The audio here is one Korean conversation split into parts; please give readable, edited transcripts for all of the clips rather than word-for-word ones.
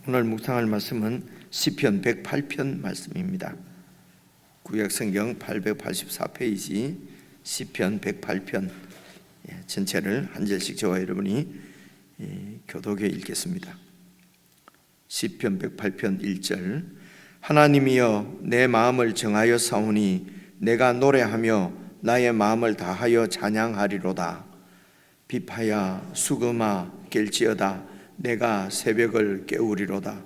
오늘 묵상할 말씀은 시편 108편 말씀입니다. 구약성경 884페이지 시편 108편 전체를 한 절씩 저와 여러분이 교독해 읽겠습니다. 시편 108편 1절 하나님이여 내 마음을 정하여 사오니 내가 노래하며 나의 마음을 다하여 찬양하리로다. 비파야 수금아 깰지어다 내가 새벽을 깨우리로다.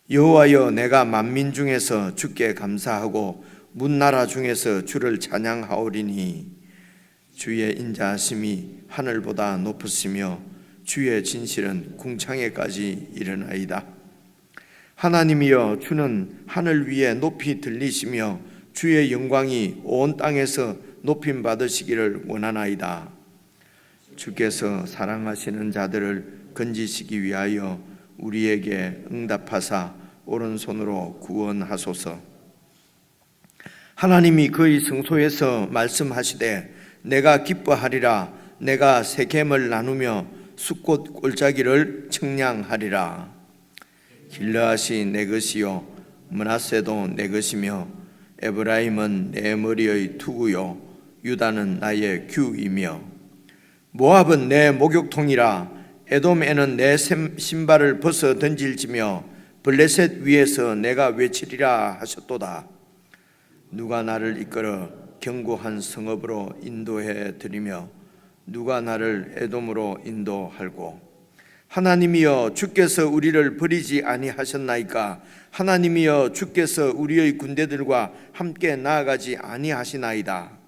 여호와여 내가 만민 중에서 주께 감사하고 문나라 중에서 주를 찬양하오리니 주의 인자하심이 하늘보다 높으시며 주의 진실은 궁창에까지 이르나이다. 하나님이여 주는 하늘 위에 높이 들리시며 주의 영광이 온 땅에서 높임 받으시기를 원하나이다. 주께서 사랑하시는 자들을 건지시기 위하여 우리에게 응답하사 오른손으로 구원하소서. 하나님이 그의 성소에서 말씀하시되 내가 기뻐하리라. 내가 세겜을 나누며 숫꽃 골짜기를 청량하리라. 길르앗이 내 것이요 므낫세도 내 것이며 에브라임은 내 머리의 투구요 유다는 나의 규이며 모압은 내 목욕통이라. 에돔에는 내 신발을 벗어 던질지며 블레셋 위에서 내가 외치리라 하셨도다. 누가 나를 이끌어 견고한 성읍으로 인도해 드리며 누가 나를 에돔으로 인도할고. 하나님이여 주께서 우리를 버리지 아니하셨나이까. 하나님이여 주께서 우리의 군대들과 함께 나아가지 아니하시나이다.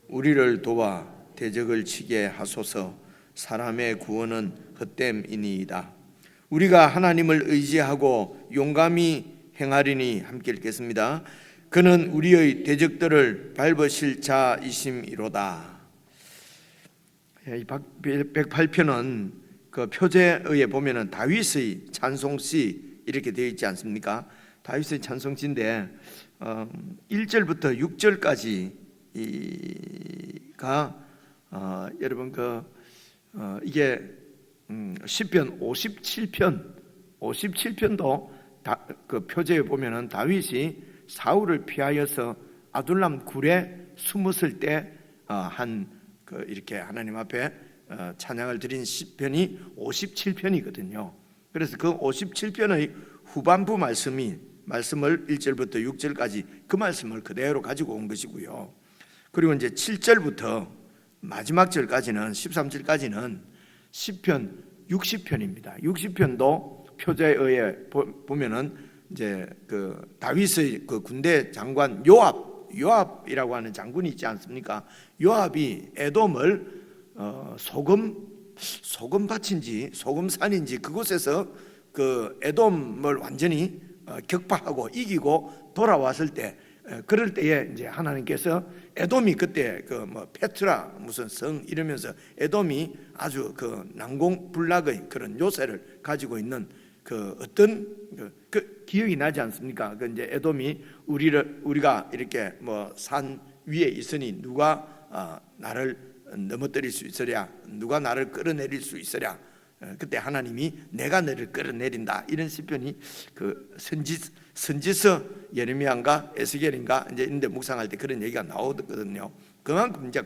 우리를 도와 대적을 치게 하소서. 사람의 구원은 헛됨이니이다. 우리가 하나님을 의지하고 용감히 행하리니. 함께 읽겠습니다. 그는 우리의 대적들을 밟으실 자이심이로다. 108편은 그 표제에 보면은 다윗의 찬송시 이렇게 되어 있지 않습니까? 다윗의 찬송시인데 1절부터 6절까지가 여러분 이게 시편 57편도 그 표제에 보면은 다윗이 사울을 피하여서 아둘람 굴에 숨었을 때 이렇게 하나님 앞에 찬양을 드린 시편이 57편이거든요. 그래서 그 57편의 후반부 말씀을 1절부터 6절까지 그 말씀을 그대로 가지고 온 것이고요. 그리고 이제 7절부터 마지막 절까지는 13절까지는 시편 60편입니다. 60편도 표제에 의해 보면은 이제 그 다윗의 그 군대 장관 요압이라고 하는 장군이 있지 않습니까? 요압이 에돔을 소금밭인지 소금산인지 그곳에서 그 에돔을 완전히 격파하고 이기고 돌아왔을 때, 그럴 때에 이제 하나님께서 에돔이 그때 페트라 무슨 성 이러면서 에돔이 아주 그 난공불락의 그런 요새를 가지고 있는 그 어떤 그 기억이 나지 않습니까? 그 이제 에돔이 우리가 이렇게 산 위에 있으니 누가 나를 넘어뜨릴 수 있으랴, 누가 나를 끌어내릴 수 있으랴. 그때 하나님이 내가 너를 끌어내린다. 이런 시편이 그 선지서 예레미야인가 에스겔인가 이제 이런데 묵상할 때 그런 얘기가 나오거든요. 그만큼 이제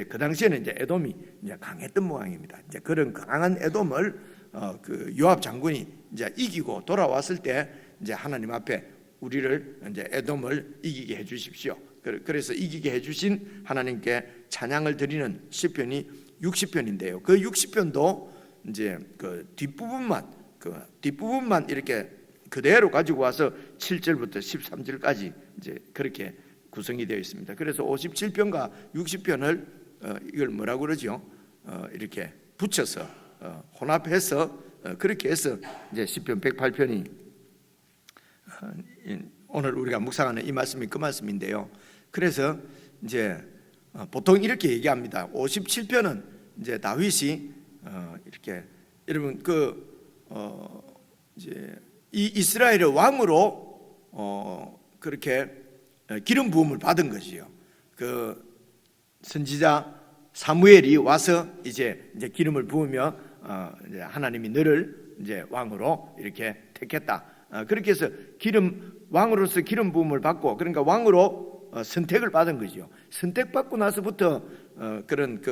그 당시에는 이제 에돔이 이제 강했던 모양입니다. 이제 그런 강한 에돔을 그 요압 장군이 이제 이기고 돌아왔을 때 이제 하나님 앞에 우리를 이제 에돔을 이기게 해 주십시오. 그래서 이기게 해 주신 하나님께 찬양을 드리는 시편이 60편인데요. 그 60편도 이제 그 뒷부분만 이렇게 그대로 가지고 와서 7절부터 13절까지 이제 그렇게 구성이 되어 있습니다. 그래서 57편과 60편을 이걸 뭐라고 그러죠? 이렇게 붙여서 혼합해서 그렇게 해서 이제 시편 108편이 오늘 우리가 묵상하는 이 말씀이 그 말씀인데요. 그래서 이제 보통 이렇게 얘기합니다. 57편은 이제 다윗이 이렇게 여러분 이제 이 이스라엘의 왕으로 그렇게 기름 부음을 받은 것이요. 그 선지자 사무엘이 와서 이제 기름을 부으며 이제 하나님이 너를 이제 왕으로 이렇게 택했다. 그렇게 해서 왕으로서 기름 부음을 받고, 그러니까 왕으로 선택을 받은 거죠. 선택받고 나서부터 그런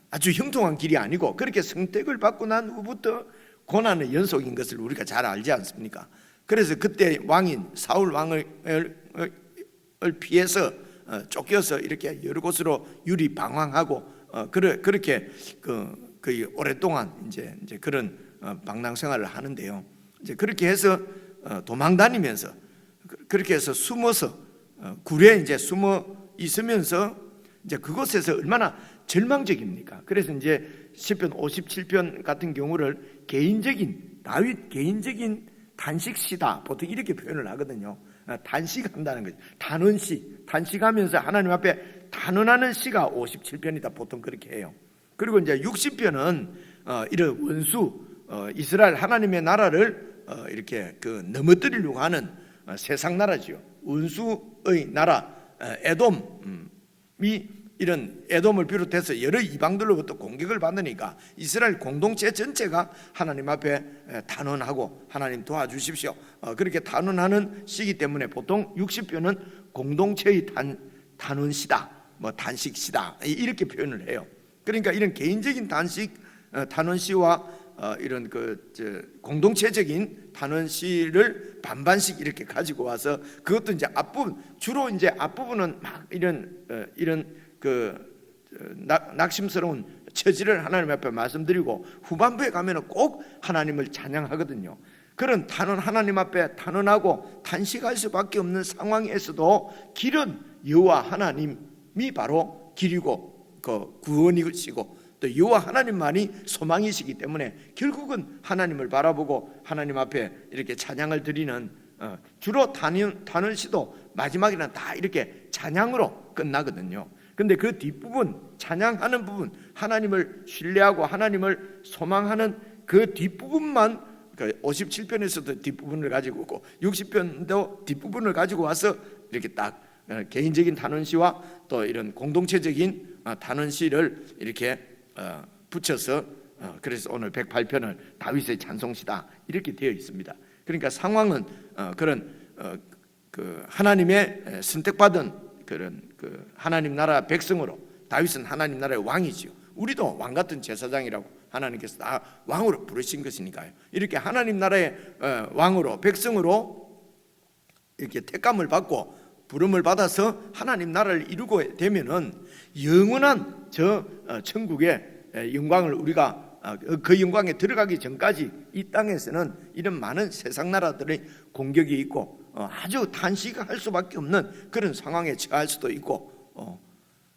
아주 형통한 길이 아니고, 그렇게 선택을 받고 난 후부터 고난의 연속인 것을 우리가 잘 알지 않습니까? 그래서 그때 왕인 사울 왕을 피해서 쫓겨서 이렇게 여러 곳으로 유리 방황하고 그렇게 거의 오랫동안 이제 그런 방랑 생활을 하는데요. 이제 그렇게 해서 도망 다니면서, 그렇게 해서 숨어서 굴에 이제 숨어 있으면서, 이제 그곳에서 얼마나 절망적입니까? 그래서 이제 시편 57편 같은 경우를 다윗 개인적인 단식시다, 보통 이렇게 표현을 하거든요. 단식한다는 거죠. 단언시, 단식하면서 하나님 앞에 단언하는 시가 57편이다, 보통 그렇게 해요. 그리고 이제 60편은 이런 원수, 이스라엘 하나님의 나라를 이렇게 넘어뜨리려고 하는 세상 나라지요. 원수의 나라 에돔이, 이런 에돔을 비롯해서 여러 이방들로부터 공격을 받으니까 이스라엘 공동체 전체가 하나님 앞에 단언하고, 하나님 도와주십시오, 그렇게 단언하는 시기 때문에 보통 60편은 공동체의 단언시다, 단식시다, 이렇게 표현을 해요. 그러니까 이런 개인적인 단언시와 이런 공동체적인 단언시를 반반씩 이렇게 가지고 와서, 그것도 이제 앞부분, 주로 이제 앞부분은 막 이런 낙심스러운 처지를 하나님 앞에 말씀드리고, 후반부에 가면은 꼭 하나님을 찬양하거든요. 그런 하나님 앞에 단언하고 단식할 수밖에 없는 상황에서도 길은 여호와 하나님이 바로 길이고 구원이시고, 또 여호와 하나님만이 소망이시기 때문에 결국은 하나님을 바라보고 하나님 앞에 이렇게 찬양을 드리는, 주로 단언시도 마지막에는 다 이렇게 찬양으로 끝나거든요. 근데 그 뒷부분, 찬양하는 부분, 하나님을 신뢰하고 하나님을 소망하는 그 뒷부분만 57편에서도 뒷부분을 가지고 오고 60편도 뒷부분을 가지고 와서 이렇게 딱 개인적인 단언시와 또 이런 공동체적인 단언시를 이렇게 붙여서, 그래서 오늘 108편을 다윗의 찬송시다 이렇게 되어 있습니다. 그러니까 상황은 그런 하나님의 선택받은 그런 하나님 나라 백성으로, 다윗은 하나님 나라의 왕이지요. 우리도 왕 같은 제사장이라고 하나님께서 다 왕으로 부르신 것이니까요. 이렇게 하나님 나라의 왕으로, 백성으로 이렇게 택감을 받고 부름을 받아서 하나님 나라를 이루고 되면은 영원한 천국의 영광을 우리가 그 영광에 들어가기 전까지 이 땅에서는 이런 많은 세상 나라들의 공격이 있고 아주 단식할 수밖에 없는 그런 상황에 처할 수도 있고,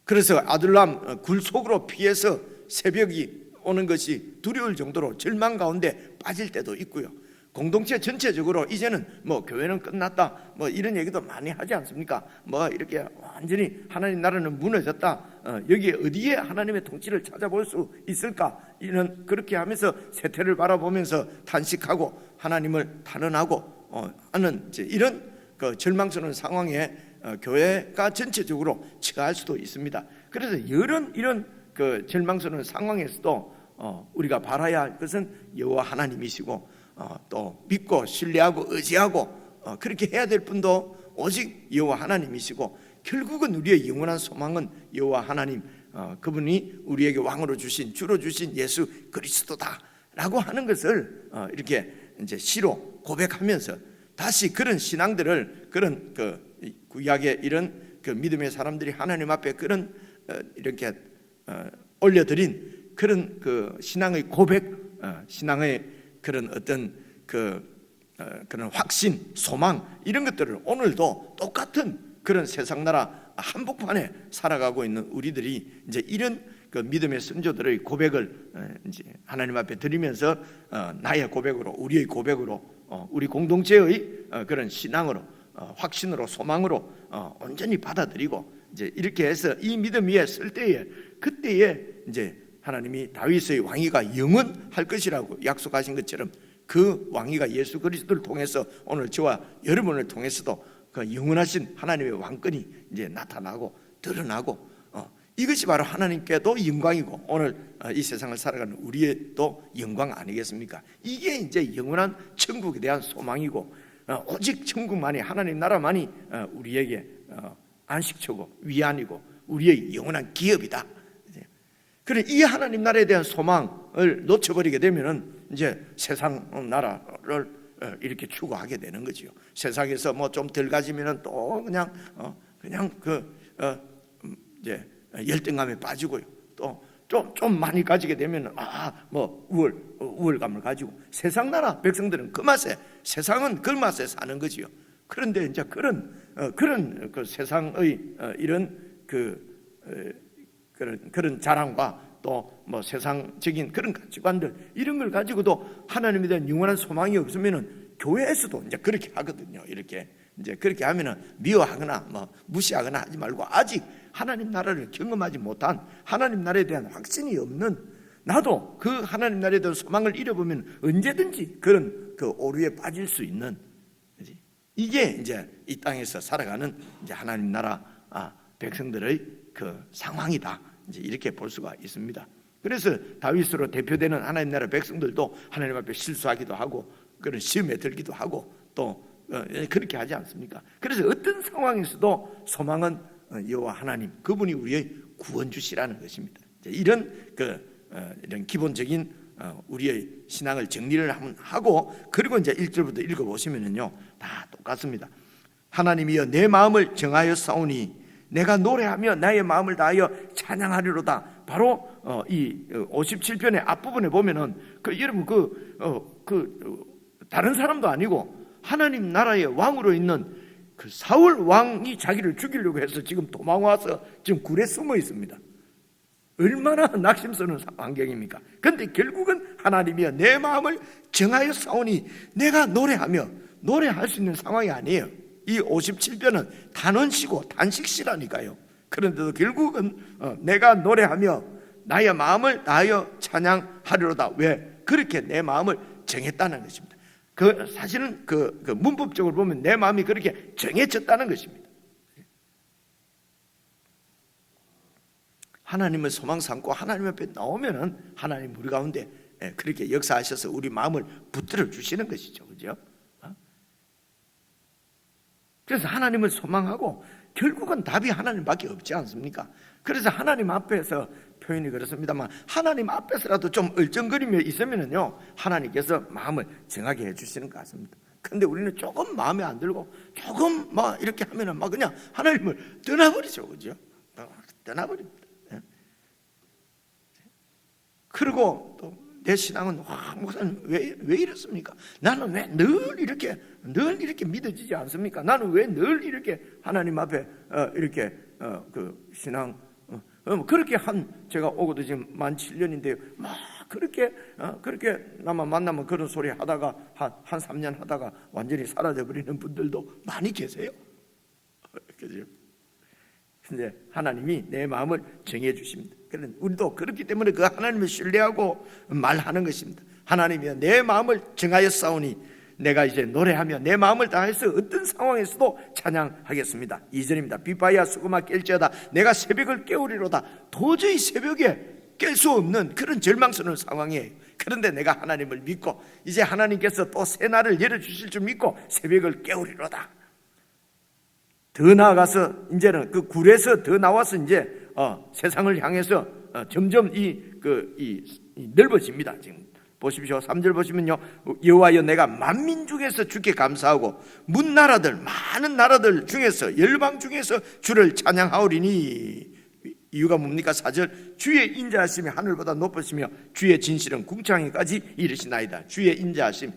그래서 아둘람 굴 속으로 피해서 새벽이 오는 것이 두려울 정도로 절망 가운데 빠질 때도 있고요. 공동체 전체적으로 이제는 교회는 끝났다, 이런 얘기도 많이 하지 않습니까? 이렇게 완전히 하나님 나라는 무너졌다, 여기 어디에 하나님의 통치를 찾아볼 수 있을까, 이런 그렇게 하면서 세태를 바라보면서 단식하고 하나님을 단언하고 하는 이런 절망스러운 상황에 교회가 전체적으로 처할 수도 있습니다. 그래서 이런 절망스러운 상황에서도 우리가 바라야 할 것은 여호와 하나님이시고, 또 믿고 신뢰하고 의지하고 그렇게 해야 될 분도 오직 여호와 하나님이시고, 결국은 우리의 영원한 소망은 여호와 하나님, 그분이 우리에게 왕으로 주신, 주로 주신 예수 그리스도다라고 하는 것을 이렇게 이제 시로 고백하면서 다시 그런 신앙들을, 그런 구약의 이런 믿음의 사람들이 하나님 앞에 그런 이렇게 올려드린 그런 신앙의 고백, 신앙의 그런 어떤 그런 확신, 소망, 이런 것들을 오늘도 똑같은 그런 세상 나라 한복판에 살아가고 있는 우리들이 이제 이런 믿음의 선조들의 고백을 이제 하나님 앞에 드리면서 나의 고백으로, 우리의 고백으로, 우리 공동체의 그런 신앙으로, 확신으로, 소망으로 온전히 받아들이고, 이제 이렇게 해서 이 믿음 위에 설 때에, 그때에 이제 하나님이 다윗의 왕위가 영원할 것이라고 약속하신 것처럼 그 왕위가 예수 그리스도를 통해서 오늘 저와 여러분을 통해서도 그 영원하신 하나님의 왕권이 이제 나타나고 드러나고, 이것이 바로 하나님께도 영광이고 오늘 이 세상을 살아가는 우리의 또 영광 아니겠습니까? 이게 이제 영원한 천국에 대한 소망이고 오직 천국만이, 하나님 나라만이 우리에게 안식처고 위안이고 우리의 영원한 기업이다. 그래, 이 하나님 나라에 대한 소망을 놓쳐버리게 되면은 이제 세상 나라를 이렇게 추구하게 되는 거지요. 세상에서 뭐 좀 덜 가지면은 또 그냥 이제 열등감에 빠지고요. 또 좀 많이 가지게 되면 뭐 우월감을 가지고, 세상 나라 백성들은 그 맛에, 세상은 그 맛에 사는 거지요. 그런데 이제 그런 그 세상의 이런 그런 자랑과 또 뭐 세상적인 그런 가치관들, 이런 걸 가지고도 하나님에 대한 영원한 소망이 없으면은 교회에서도 이제 그렇게 하거든요. 이렇게 이제 그렇게 하면은 미워하거나 뭐 무시하거나 하지 말고, 아직 하나님 나라를 경험하지 못한, 하나님 나라에 대한 확신이 없는, 나도 그 하나님 나라에 대한 소망을 잃어보면 언제든지 그런 그 오류에 빠질 수 있는, 이게 이제 이 땅에서 살아가는 이제 하나님 나라 백성들의 그 상황이다. 이제 이렇게 볼 수가 있습니다. 그래서 다윗으로 대표되는 하나님 나라 백성들도 하나님 앞에 실수하기도 하고 그런 시험에 들기도 하고 또 그렇게 하지 않습니까? 그래서 어떤 상황에서도 소망은 여호와 하나님, 그분이 우리의 구원주시라는 것입니다. 이런 이런 기본적인 우리의 신앙을 정리를 한번 하고, 그리고 이제 1절부터 읽어보시면요 다 똑같습니다. 하나님이여 내 마음을 정하여 싸우니 내가 노래하며 나의 마음을 다하여 찬양하리로다. 바로 이 57편의 앞부분에 보면은 여러분 다른 사람도 아니고 하나님 나라의 왕으로 있는 그 사울 왕이 자기를 죽이려고 해서 지금 도망와서 지금 굴에 숨어 있습니다. 얼마나 낙심스러운 환경입니까? 그런데 결국은 하나님이여 내 마음을 정하여 싸우니, 내가 노래할 수 있는 상황이 아니에요. 이 57편은 단언시고 단식시라니까요. 그런데도 결국은 내가 노래하며 나의 마음을 다하여 찬양하리로다. 왜? 그렇게 내 마음을 정했다는 것입니다. 사실은 문법적으로 보면 내 마음이 그렇게 정해졌다는 것입니다. 하나님을 소망 삼고 하나님 앞에 나오면은 하나님 우리 가운데 그렇게 역사하셔서 우리 마음을 붙들어 주시는 것이죠. 그죠? 그래서 하나님을 소망하고 결국은 답이 하나님밖에 없지 않습니까? 그래서 하나님 앞에서, 표현이 그렇습니다만 하나님 앞에서라도 좀 얼쩡거리며 있으면은요 하나님께서 마음을 정하게 해주시는 것 같습니다. 근데 우리는 조금 마음에 안 들고 조금 막 이렇게 하면은 막 그냥 하나님을 떠나버리죠. 그죠? 떠나버립니다. 그리고 또 내 신앙은 목사님 왜 이렇습니까? 나는 왜 늘 이렇게 믿어지지 않습니까? 나는 왜 늘 이렇게 하나님 앞에 이렇게 그 신앙 그렇게 제가 오고도 지금 만 7년인데요. 막 그렇게 나만 만나면 그런 소리 하다가 한 3년 하다가 완전히 사라져 버리는 분들도 많이 계세요. 그죠? 근데 하나님이 내 마음을 정해 주십니다. 그런데 우리도 그렇기 때문에 그 하나님을 신뢰하고 말하는 것입니다. 하나님이여 내 마음을 정하여 싸우니 내가 이제 노래하며 내 마음을 다해서 어떤 상황에서도 찬양하겠습니다. 2절입니다. 비바야 수금아 깰지어다 내가 새벽을 깨우리로다. 도저히 새벽에 깰 수 없는 그런 절망스러운 상황이에요. 그런데 내가 하나님을 믿고 이제 하나님께서 또 새 날을 열어주실 줄 믿고 새벽을 깨우리로다. 더 나아가서 이제는 그 굴에서 더 나와서 이제 세상을 향해서 점점 넓어집니다. 지금 보십시오. 3절 보시면요. 여호와여 내가 만민 중에서 주께 감사하고 문나라들 많은 나라들 중에서 열방 중에서 주를 찬양하오리니. 이유가 뭡니까? 4절 주의 인자하심이 하늘보다 높으시며 주의 진실은 궁창에까지 이르시나이다. 주의 인자하심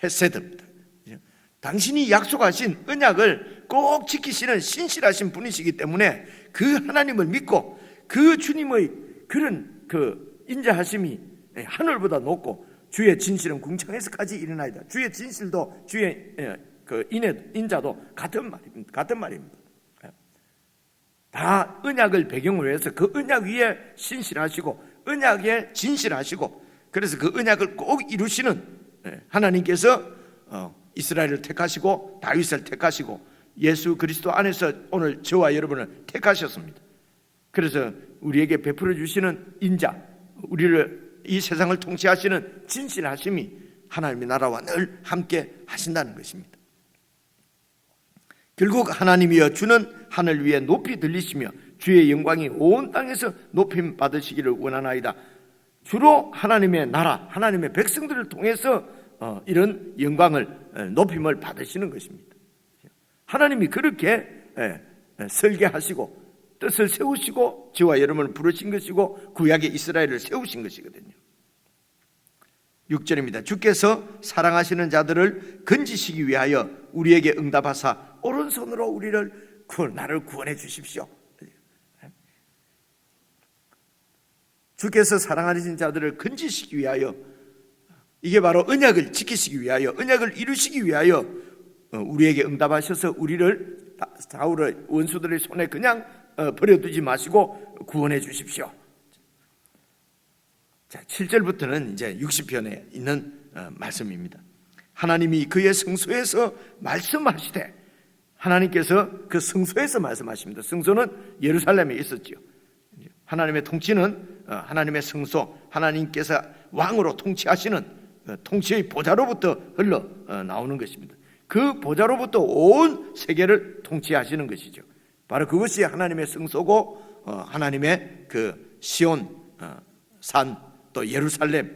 헤세드입니다. 당신이 약속하신 언약을 꼭 지키시는 신실하신 분이시기 때문에 그 하나님을 믿고 그 주님의 그런 그 인자하심이 하늘보다 높고 주의 진실은 궁창에서까지 일어나이다. 주의 진실도 주의 그 인자도 같은 말입니다. 다 언약을 배경으로 해서 그 언약 위에 신실하시고 언약에 진실하시고, 그래서 그 언약을 꼭 이루시는 하나님께서 이스라엘을 택하시고 다윗을 택하시고 예수 그리스도 안에서 오늘 저와 여러분을 택하셨습니다. 그래서 우리에게 베풀어 주시는 인자, 우리를 이 세상을 통치하시는 진실하심이 하나님의 나라와 늘 함께 하신다는 것입니다. 결국 하나님이여 주는 하늘 위에 높이 들리시며 주의 영광이 온 땅에서 높임 받으시기를 원하나이다. 주로 하나님의 나라, 하나님의 백성들을 통해서 이런 영광을 높임을 받으시는 것입니다. 하나님이 그렇게 설계하시고 뜻을 세우시고 저와 여러분을 부르신 것이고 구약의 이스라엘을 세우신 것이거든요. 6절입니다. 주께서 사랑하시는 자들을 건지시기 위하여 우리에게 응답하사 오른손으로 우리를 나를 구원해 주십시오. 주께서 사랑하시는 자들을 건지시기 위하여, 이게 바로 언약을 지키시기 위하여, 언약을 이루시기 위하여 우리에게 응답하셔서 우리를 사울의 원수들의 손에 그냥 버려두지 마시고 구원해 주십시오. 자, 7절부터는 이제 60편에 있는 말씀입니다. 하나님이 그의 성소에서 말씀하시되, 하나님께서 그 성소에서 말씀하십니다. 성소는 예루살렘에 있었죠. 하나님의 통치는 하나님의 성소, 하나님께서 왕으로 통치하시는 통치의 보좌로부터 흘러 나오는 것입니다. 그 보좌로부터 온 세계를 통치하시는 것이죠. 바로 그것이 하나님의 성소고 하나님의 그 시온 산, 또 예루살렘,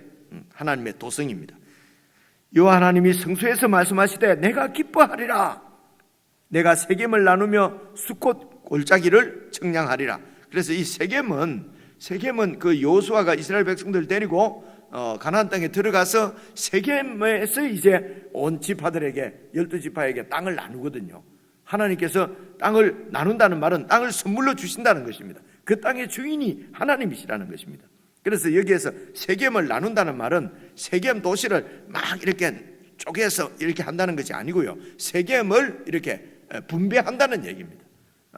하나님의 도성입니다. 여호와 하나님이 성소에서 말씀하시되 내가 기뻐하리라, 내가 세겜을 나누며 숫꽃 골짜기를 청량하리라. 그래서 이 세겜은 그 여호수아가 이스라엘 백성들을 데리고 가나안 땅에 들어가서 세겜에서 이제 온 지파들에게, 12지파에게 땅을 나누거든요. 하나님께서 땅을 나눈다는 말은 땅을 선물로 주신다는 것입니다. 그 땅의 주인이 하나님이시라는 것입니다. 그래서 여기에서 세겜을 나눈다는 말은 세겜 도시를 막 이렇게 쪼개서 이렇게 한다는 것이 아니고요, 세겜을 이렇게 분배한다는 얘기입니다.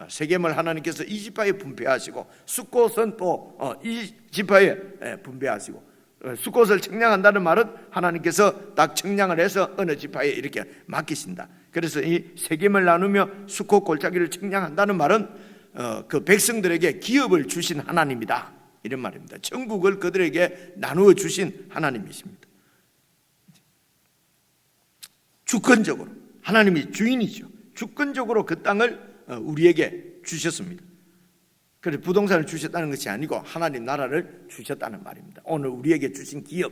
세겜을 하나님께서 이 지파에 분배하시고 숫꽃은 또 이 지파에 분배하시고, 숫꽃을 청량한다는 말은 하나님께서 딱 청량을 해서 어느 지파에 이렇게 맡기신다. 그래서 이 세겜을 나누며 숫꽃 골짜기를 청량한다는 말은 그 백성들에게 기업을 주신 하나님이다, 이런 말입니다. 천국을 그들에게 나누어 주신 하나님이십니다. 주권적으로 하나님이 주인이죠. 주권적으로 그 땅을 우리에게 주셨습니다. 그래서 부동산을 주셨다는 것이 아니고 하나님 나라를 주셨다는 말입니다. 오늘 우리에게 주신 기업,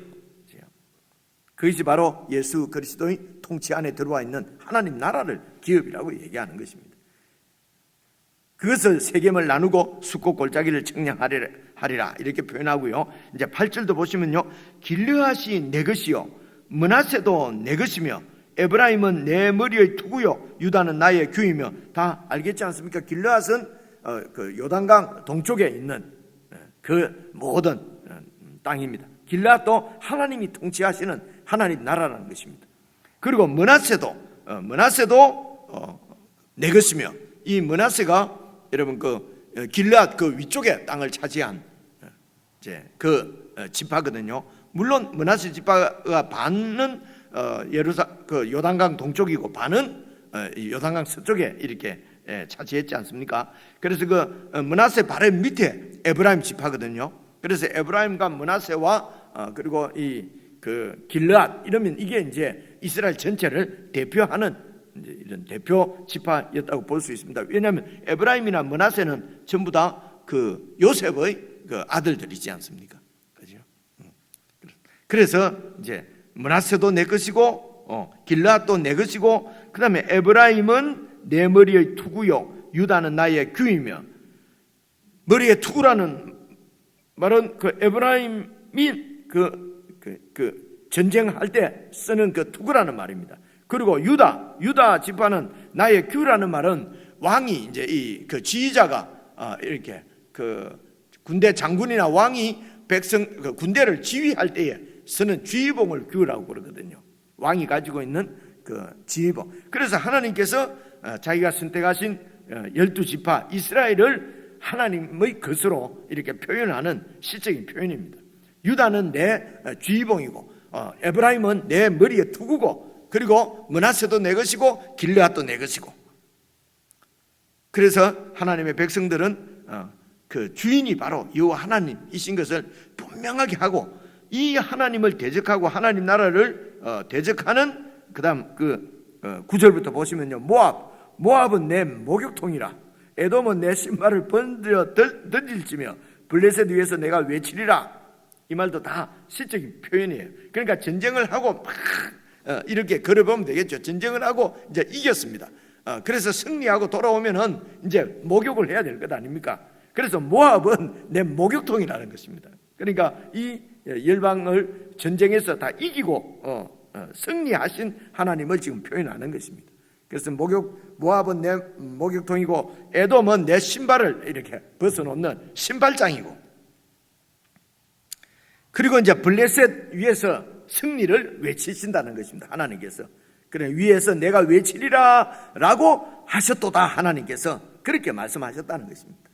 그것이 바로 예수 그리스도의 통치 안에 들어와 있는 하나님 나라를 기업이라고 얘기하는 것입니다. 그것을 세겜을 나누고 숫꽃 골짜기를 청량하리라 이렇게 표현하고요. 이제 8절도 보시면요, 길르앗이 내 것이요 므낫세도 내 것이며 에브라임은 내 머리의 투구요 유다는 나의 규이며. 다 알겠지 않습니까? 길르앗은 그 요단강 동쪽에 있는 그 모든 땅입니다. 길르앗도 하나님이 통치하시는 하나님 나라라는 것입니다. 그리고 므낫세도 내 것이며, 이 므낫세가 여러분 그 길르앗 그 위쪽에 땅을 차지한 이제 그 지파거든요. 물론 므낫세 지파가 반은 그 요단강 동쪽이고 반은 요단강 서쪽에 이렇게 차지했지 않습니까? 그래서 그 므낫세 바로 밑에 에브라임 지파거든요. 그래서 에브라임과 므낫세와 그리고 이 그 길르앗, 이러면 이게 이제 이스라엘 전체를 대표하는 이런 대표 지파였다고 볼 수 있습니다. 왜냐하면 에브라임이나 므낫세는 전부 다 그 요셉의 그 아들들이지 않습니까? 그죠? 그래서 이제 므낫세도 내 것이고 길르앗도 내 것이고, 그 다음에 에브라임은 내 머리의 투구요 유다는 나의 규이며. 머리의 투구라는 말은 그 에브라임이 그 전쟁할 때 쓰는 그 투구라는 말입니다. 그리고 유다 지파는 나의 규라는 말은 왕이 이제 이 그 지휘자가 이렇게 그 군대 장군이나 왕이 그 군대를 지휘할 때에 쓰는 지휘봉을 규라고 그러거든요. 왕이 가지고 있는 그 지휘봉. 그래서 하나님께서 자기가 선택하신 12지파 이스라엘을 하나님의 것으로 이렇게 표현하는 시적인 표현입니다. 유다는 내 지휘봉이고 에브라임은 내 머리에 투구고, 그리고 므낫세도 내 것이고 길르앗도 내 것이고. 그래서 하나님의 백성들은 그 주인이 바로 여호와 하나님이신 것을 분명하게 하고, 이 하나님을 대적하고 하나님 나라를 대적하는, 그다음 9절부터 보시면요, 모압은 내 목욕통이라, 에돔은 내 신발을 번져 던질지며 블레셋 위에서 내가 외치리라. 이 말도 다 시적인 표현이에요. 그러니까 전쟁을 하고 막 이렇게 걸어보면 되겠죠. 전쟁을 하고 이제 이겼습니다. 그래서 승리하고 돌아오면은 이제 목욕을 해야 될 것 아닙니까? 그래서 모압은 내 목욕통이라는 것입니다. 그러니까 이 열방을 전쟁에서 다 이기고 승리하신 하나님을 지금 표현하는 것입니다. 그래서 모압은 내 목욕통이고 에돔은 내 신발을 이렇게 벗어놓는 신발장이고, 그리고 이제 블레셋 위에서 승리를 외치신다는 것입니다. 하나님께서. 그래, 위에서 내가 외치리라 라고 하셨도다. 하나님께서 그렇게 말씀하셨다는 것입니다.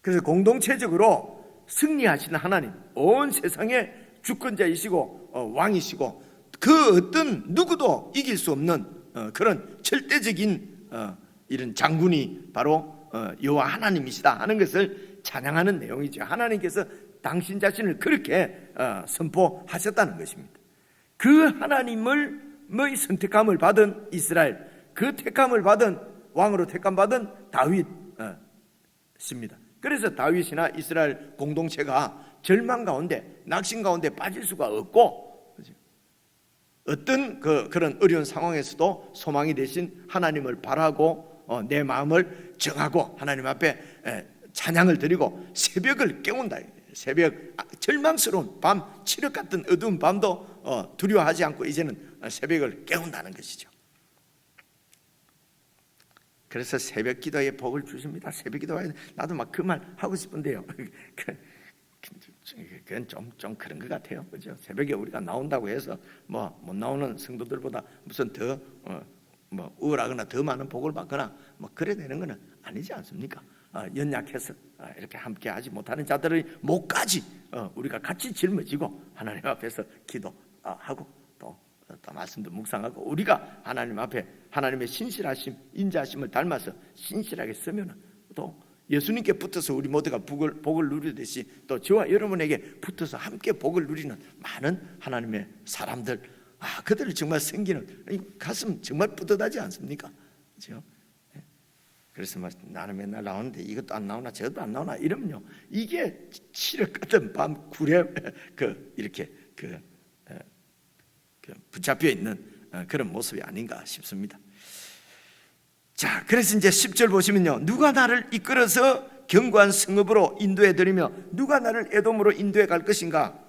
그래서 공동체적으로 승리하시는 하나님, 온 세상의 주권자이시고 왕이시고, 그 어떤 누구도 이길 수 없는 그런 절대적인 이런 장군이 바로 여호와 하나님이시다 하는 것을 찬양하는 내용이죠. 하나님께서 당신 자신을 그렇게 선포하셨다는 것입니다. 그 하나님을 선택함을 받은 이스라엘, 그 택함을 받은 왕으로 택함받은 다윗입니다. 그래서 다윗이나 이스라엘 공동체가 절망 가운데, 낙심 가운데 빠질 수가 없고, 어떤 그런 어려운 상황에서도 소망이 되신 하나님을 바라고 내 마음을 정하고 하나님 앞에 찬양을 드리고 새벽을 깨운다. 새벽, 절망스러운 밤, 칠흑 같은 어두운 밤도 두려워하지 않고 이제는 새벽을 깨운다는 것이죠. 그래서 새벽 기도에 복을 주십니다. 새벽 기도에 나도 막 그 말 하고 싶은데요. 그건 좀 그런 것 같아요. 그죠? 새벽에 우리가 나온다고 해서 못 나오는 성도들보다 무슨 더 우월하거나 더 많은 복을 받거나 그래 되는 건 아니지 않습니까? 연약해서 이렇게 함께 하지 못하는 자들의 목까지 우리가 같이 짊어지고 하나님 앞에서 기도하고 또 말씀도 묵상하고, 우리가 하나님 앞에 하나님의 신실하심, 인자하심을 닮아서 신실하게 서면 또 예수님께 붙어서 우리 모두가 복을 누리듯이 또 저와 여러분에게 붙어서 함께 복을 누리는 많은 하나님의 사람들, 그들을 정말 섬기는 가슴 정말 뿌듯하지 않습니까? 그렇죠? 그래서 나는 맨날 나오는데 이것도 안 나오나 저것도 안 나오나 이러면요, 이게 칠흑 같은 밤 굴에 이렇게 붙잡혀 있는 그런 모습이 아닌가 싶습니다. 자, 그래서 이제 10절 보시면요, 누가 나를 이끌어서 견고한 성읍으로 인도해 드리며 누가 나를 에돔으로 인도해 갈 것인가?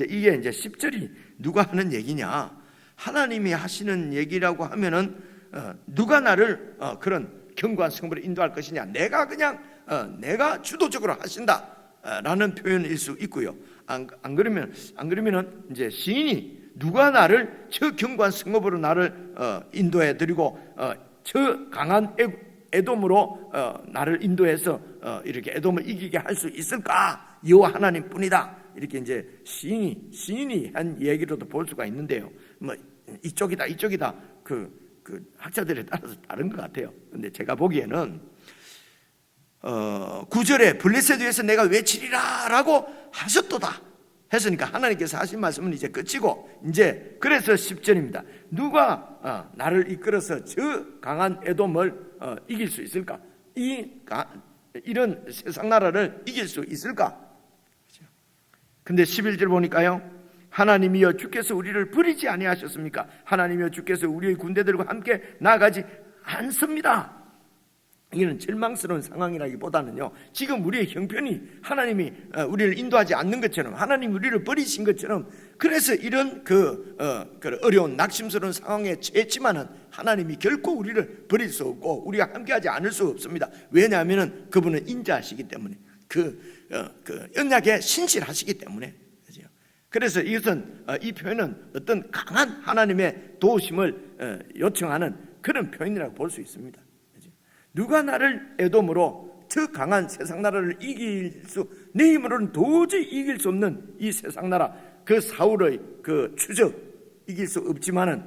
이게 이제 10절이 누가 하는 얘기냐? 하나님이 하시는 얘기라고 하면은 누가 나를 그런 견고한 성읍으로 인도할 것이냐? 내가 그냥 내가 주도적으로 하신다라는 표현일 수 있고요. 안 그러면은 이제 시인이 누가 나를 저 견고한 성읍으로 나를 인도해 드리고 저 강한 에돔으로 나를 인도해서 이렇게 에돔을 이기게 할 수 있을까? 여호와 하나님뿐이다. 이렇게 이제 시인이 한 얘기로도 볼 수가 있는데요. 이쪽이다 그 학자들에 따라서 다른 것 같아요. 근데 제가 보기에는 9절에 블레셋 위에서 내가 외치리라라고 하셨도다 했으니까 하나님께서 하신 말씀은 이제 끝이고, 이제 그래서 10절입니다. 누가 나를 이끌어서 저 강한 에돔을 이길 수 있을까? 이런 세상 나라를 이길 수 있을까? 근데 11절 보니까요, 하나님이여 주께서 우리를 버리지 아니하셨습니까? 하나님이여 주께서 우리의 군대들과 함께 나아가지 않습니다. 이는 절망스러운 상황이라기보다는요, 지금 우리의 형편이 하나님이 우리를 인도하지 않는 것처럼, 하나님이 우리를 버리신 것처럼, 그래서 이런 그 어려운 낙심스러운 상황에 처했지만은 하나님이 결코 우리를 버릴 수 없고 우리가 함께하지 않을 수 없습니다. 왜냐하면은 그분은 인자하시기 때문에, 연약에 신실하시기 때문에. 그래서 이것은 이 표현은 어떤 강한 하나님의 도우심을 요청하는 그런 표현이라고 볼 수 있습니다. 누가 나를 에돔으로 저 강한 세상 나라를 내 힘으로는 도저히 이길 수 없는 이 세상 나라, 그 사울의 그 추적 이길 수 없지만은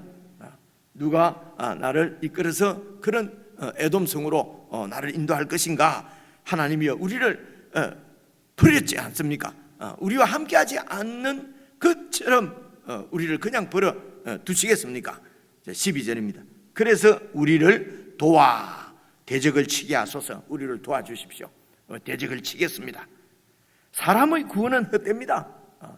누가 나를 이끌어서 그런 에돔 성으로 나를 인도할 것인가? 하나님이여 우리를 버렸지 않습니까? 우리와 함께하지 않는 것처럼 우리를 그냥 버려 두시겠습니까? 12절입니다. 그래서 우리를 도와 대적을 치게 하소서. 우리를 도와주십시오. 대적을 치겠습니다. 사람의 구원은 헛됩니다.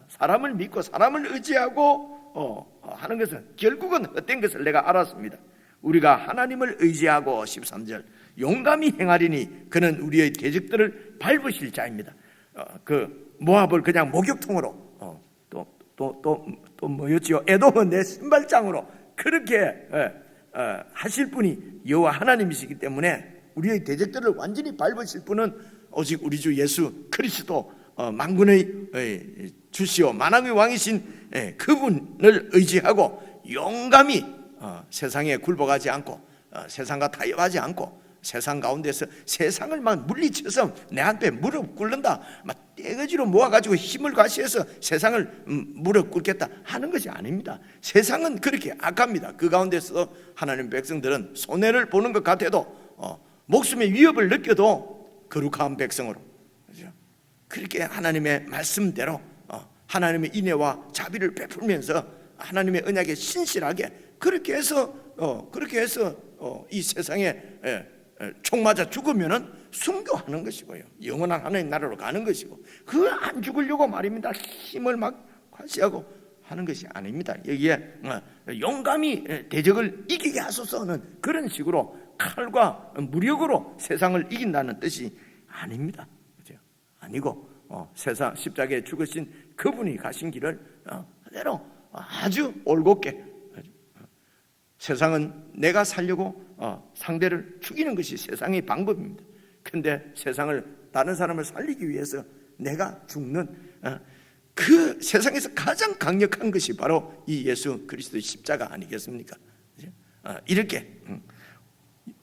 사람을 믿고 사람을 의지하고 하는 것은 결국은 헛된 것을 내가 알았습니다. 우리가 하나님을 의지하고 13절 용감히 행하리니 그는 우리의 대적들을 밟으실 자입니다. 그 모압을 그냥 목욕통으로 또 뭐였지요? 에돔은 내 신발장으로 그렇게 하실 분이 여호와 하나님이시기 때문에 우리의 대적들을 완전히 밟으실 분은 오직 우리 주 예수 그리스도 만군의 주시오 만왕의 왕이신 그분을 의지하고 용감히 세상에 굴복하지 않고 세상과 타협하지 않고 세상 가운데서 세상을 막 물리쳐서 내한테 무릎 꿇는다 막 떼거지로 모아가지고 힘을 과시해서 세상을 무릎 꿇겠다 하는 것이 아닙니다. 세상은 그렇게 악합니다. 그 가운데서 하나님 백성들은 손해를 보는 것 같아도 목숨의 위협을 느껴도 거룩한 백성으로 그렇게 하나님의 말씀대로 하나님의 인애와 자비를 베풀면서 하나님의 언약에 신실하게 그렇게 해서 이 세상에 총 맞아 죽으면은 순교하는 것이고요. 영원한 하나님 나라로 가는 것이고 그 안 죽으려고 말입니다. 힘을 막 과시하고 하는 것이 아닙니다. 여기에 용감히 대적을 이기게 하소서는 그런 식으로 칼과 무력으로 세상을 이긴다는 뜻이 아닙니다. 그렇죠? 아니고 세상 십자가에 죽으신 그분이 가신 길을 그대로 아주 올곧게 세상은 내가 살려고 상대를 죽이는 것이 세상의 방법입니다. 그런데 세상을 다른 사람을 살리기 위해서 내가 죽는 그 세상에서 가장 강력한 것이 바로 이 예수 그리스도의 십자가 아니겠습니까? 이렇게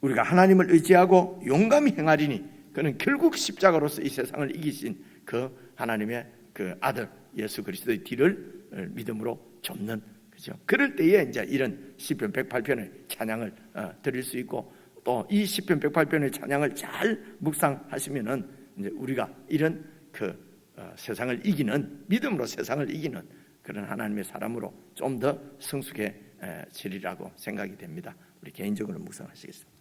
우리가 하나님을 의지하고 용감히 행하리니 그는 결국 십자가로서 이 세상을 이기신 그 하나님의 그 아들 예수 그리스도의 뒤를 믿음으로 좇는 그죠? 그럴 때에 이제 이런 시편 108편의 찬양을 드릴 수 있고 또 이 시편 108편의 찬양을 잘 묵상하시면은 이제 우리가 이런 그 세상을 이기는 믿음으로 세상을 이기는 그런 하나님의 사람으로 좀 더 성숙해지리라고 생각이 됩니다. 우리 개인적으로 묵상하시겠습니다.